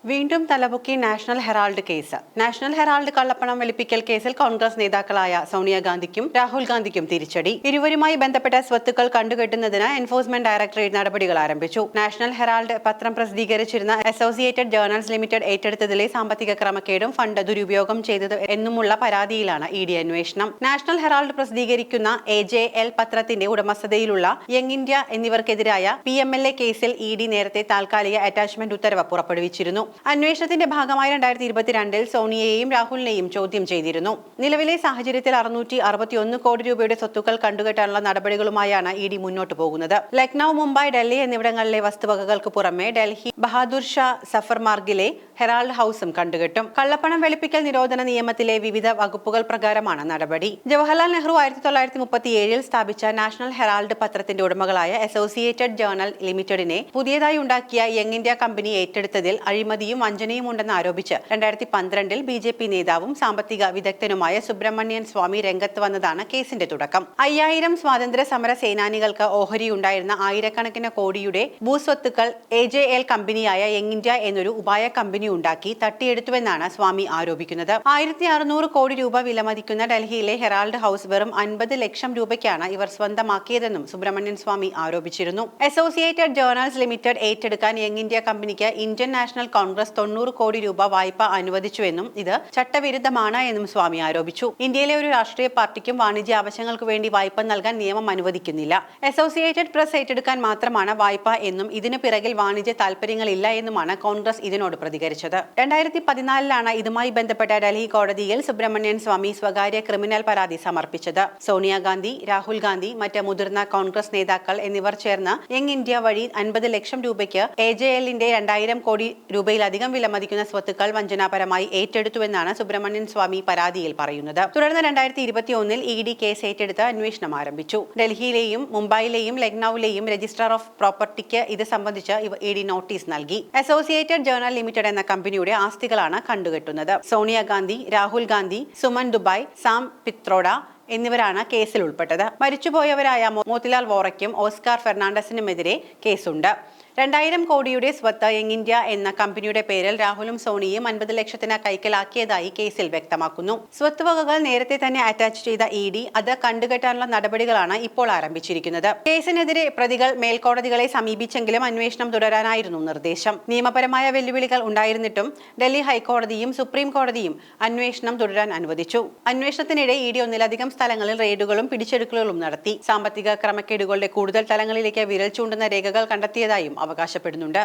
വീണ്ടും തലപൊക്കി നാഷണൽ ഹെറാൾഡ് കേസ്. നാഷണൽ ഹെറാൾഡ് കള്ളപ്പണം വെളുപ്പിക്കൽ കേസിൽ കോൺഗ്രസ് നേതാക്കളായ സോണിയാഗാന്ധിക്കും രാഹുൽ ഗാന്ധിക്കും തിരിച്ചടി. ഇരുവരുമായി ബന്ധപ്പെട്ട സ്വത്തുക്കൾ കണ്ടുകെട്ടുന്നതിന് എൻഫോഴ്സ്മെന്റ് ഡയറക്ടറേറ്റ് നടപടികൾ ആരംഭിച്ചു. നാഷണൽ ഹെറാൾഡ് പത്രം പ്രസിദ്ധീകരിച്ചിരുന്ന അസോസിയേറ്റഡ് ജേർണൽസ് ലിമിറ്റഡ് ഏറ്റെടുത്തതിലെ സാമ്പത്തിക ക്രമക്കേടും ഫണ്ട് ദുരുപയോഗം ചെയ്തത് എന്നുമുള്ള പരാതിയിലാണ് ഇ ഡി അന്വേഷണം. നാഷണൽ ഹെറാൾഡ് പ്രസിദ്ധീകരിക്കുന്ന AJL പത്രത്തിന്റെ ഉടമസ്ഥതയിലുള്ള യങ് ഇന്ത്യ എന്നിവർക്കെതിരായ PMLA കേസിൽ ഇ ഡി നേരത്തെ താൽക്കാലിക അറ്റാച്ച്മെന്റ് ഉത്തരവ് പുറപ്പെടുവിച്ചിരുന്നു. അന്വേഷണത്തിന്റെ ഭാഗമായി 2022 സോണിയയെയും രാഹുലിനെയും ചോദ്യം ചെയ്തിരുന്നു. നിലവിലെ സാഹചര്യത്തിൽ 661 കോടി രൂപയുടെ സ്വത്തുക്കൾ കണ്ടുകെട്ടാനുള്ള നടപടികളുമായാണ് ഇ ഡി മുന്നോട്ട് പോകുന്നത്. ലക്നൌ, മുംബൈ, ഡൽഹി എന്നിവിടങ്ങളിലെ വസ്തുവകകൾക്ക് പുറമെ ഡൽഹി ബഹാദൂർ ഷാ സഫർ മാർഗിലെ ഹെറാൾഡ് ഹൌസും കണ്ടുകെട്ടും. കള്ളപ്പണം വെളുപ്പിക്കൽ നിരോധന നിയമത്തിലെ വിവിധ വകുപ്പുകൾ പ്രകാരമാണ് നടപടി. ജവഹർലാൽ നെഹ്റു 1937 സ്ഥാപിച്ച നാഷണൽ ഹെറാൾഡ് പത്രത്തിന്റെ ഉടമകളായ അസോസിയേറ്റഡ് ജേർണൽ ലിമിറ്റഡിനെ പുതിയതായി ഉണ്ടാക്കിയ യങ് ഇന്ത്യ കമ്പനി ഏറ്റെടുത്തതിൽ അഴിമതിയും വഞ്ചനയും ഉണ്ടെന്ന് ആരോപിച്ച് 2012 BJP നേതാവും സാമ്പത്തിക വിദഗ്ധനുമായ സുബ്രഹ്മണ്യൻ സ്വാമി രംഗത്ത് വന്നതാണ് കേസിന്റെ തുടക്കം. 5000 സ്വാതന്ത്ര്യ സമര സേനാനികൾക്ക് ഓഹരിയുണ്ടായിരുന്ന ആയിരക്കണക്കിന് കോടിയുടെ ഭൂസ്വത്തുക്കൾ AJL കമ്പനിയായ യങ് ഇന്ത്യ എന്നൊരു ഉപായ കമ്പനി ഉണ്ടാക്കി തട്ടിയെടുത്തുവെന്നാണ് സ്വാമി ആരോപിക്കുന്നത്. 1600 കോടി രൂപ വിലമതിക്കുന്ന ഡൽഹിയിലെ ഹെറാൾഡ് ഹൌസ് വെറും 50 ലക്ഷം രൂപയ്ക്കാണ് ഇവർ സ്വന്തമാക്കിയതെന്നും സുബ്രഹ്മണ്യൻ സ്വാമി ആരോപിച്ചിരുന്നു. അസോസിയേറ്റഡ് ജേർണൽസ് ലിമിറ്റഡ് ഏറ്റെടുക്കാൻ യങ് ഇന്ത്യ കമ്പനിക്ക് ഇന്ത്യൻ നാഷണൽ കോൺഗ്രസ് 90 കോടി രൂപ വായ്പ അനുവദിച്ചുവെന്നും ഇത് ചട്ടവിരുദ്ധമാണ് എന്നും സ്വാമി ആരോപിച്ചു. ഇന്ത്യയിലെ ഒരു രാഷ്ട്രീയ പാർട്ടിക്കും വാണിജ്യ ആവശ്യങ്ങൾക്ക് വേണ്ടി വായ്പ നൽകാൻ നിയമം അനുവദിക്കുന്നില്ല. അസോസിയേറ്റഡ് പ്രസ് ഏറ്റെടുക്കാൻ മാത്രമാണ് വായ്പ എന്നും ഇതിന് പിറകിൽ വാണിജ്യ താൽപര്യങ്ങളില്ല എന്നുമാണ് കോൺഗ്രസ് ഇതിനോട് പ്രതികരിച്ചത്. 2014 ഇതുമായി ബന്ധപ്പെട്ട ഡൽഹി കോടതിയിൽ സുബ്രഹ്മണ്യൻ സ്വാമി സ്വകാര്യ ക്രിമിനൽ പരാതി സമർപ്പിച്ചത്. സോണിയാഗാന്ധി, രാഹുൽ ഗാന്ധി, മറ്റ് മുതിർന്ന കോൺഗ്രസ് നേതാക്കൾ എന്നിവർ ചേർന്ന് യങ് ഇന്ത്യ വഴി 50 ലക്ഷം രൂപയ്ക്ക് AJLന്റെ 2000 കോടി രൂപയിലധികം വിലമതിക്കുന്ന സ്വത്തുക്കൾ വഞ്ചനാപരമായി ഏറ്റെടുത്തുവെന്നാണ് സുബ്രഹ്മണ്യൻ സ്വാമി പരാതിയിൽ പറയുന്നത്. തുടർന്ന് 2021 ഇ ഡി കേസ് ഏറ്റെടുത്ത് അന്വേഷണം ആരംഭിച്ചു. ഡൽഹിയിലെയും മുംബൈയിലെയും ലക്നൌവിലെയും രജിസ്ട്രാർ ഓഫ് പ്രോപ്പർട്ടിക്ക് ഇത് സംബന്ധിച്ച് ഇ ഡി നോട്ടീസ് നൽകി. അസോസിയേറ്റഡ് ജേർണൽ ലിമിറ്റഡ് എന്ന കമ്പനിയുടെ ആസ്തികളാണ് കണ്ടുകെട്ടുന്നത്. സോണിയാഗാന്ധി, രാഹുൽ ഗാന്ധി, സുമൻ ദുബായ്, സാം പിത്രോഡ എന്നിവരാണ് കേസിൽ ഉൾപ്പെട്ടത്. മരിച്ചുപോയവരായ മോത്തിലാൽ വോറയ്ക്കും ഓസ്കാർ ഫെർണാണ്ടസിനുമെതിരെ കേസുണ്ട്. 2000 കോടിയുടെ സ്വത്ത് യങ് ഇന്ത്യ എന്ന കമ്പനിയുടെ പേരിൽ രാഹുലും സോണിയും 50 ലക്ഷത്തിന് കൈക്കലാക്കിയതായി കേസിൽ വ്യക്തമാക്കുന്നു. സ്വത്തുവകകൾ നേരത്തെ തന്നെ അറ്റാച്ച് ചെയ്ത ഇ ഡി അത് കണ്ടുകെട്ടാനുള്ള നടപടികളാണ് ഇപ്പോൾ ആരംഭിച്ചിരിക്കുന്നത്. കേസിനെതിരെ പ്രതികൾ മേൽക്കോടതികളെ സമീപിച്ചെങ്കിലും അന്വേഷണം തുടരാനായിരുന്നു നിർദ്ദേശം. നിയമപരമായ വെല്ലുവിളികൾ ഉണ്ടായിരുന്നിട്ടും ഡൽഹി ഹൈക്കോടതിയും സുപ്രീം കോടതിയും അന്വേഷണം തുടരാൻ അനുവദിച്ചു. അന്വേഷണത്തിനിടെ ഇ ഡി ഒന്നിലധികം സ്ഥലങ്ങളിൽ റെയ്ഡുകളും പിടിച്ചെടുക്കലുകളും നടത്തി. സാമ്പത്തിക ക്രമക്കേടുകളുടെ കൂടുതൽ തലങ്ങളിലേക്ക് വിരൽ ചൂണ്ടുന്ന രേഖകൾ കണ്ടെത്തിയതായും അവകാശപ്പെടുന്നുണ്ട്.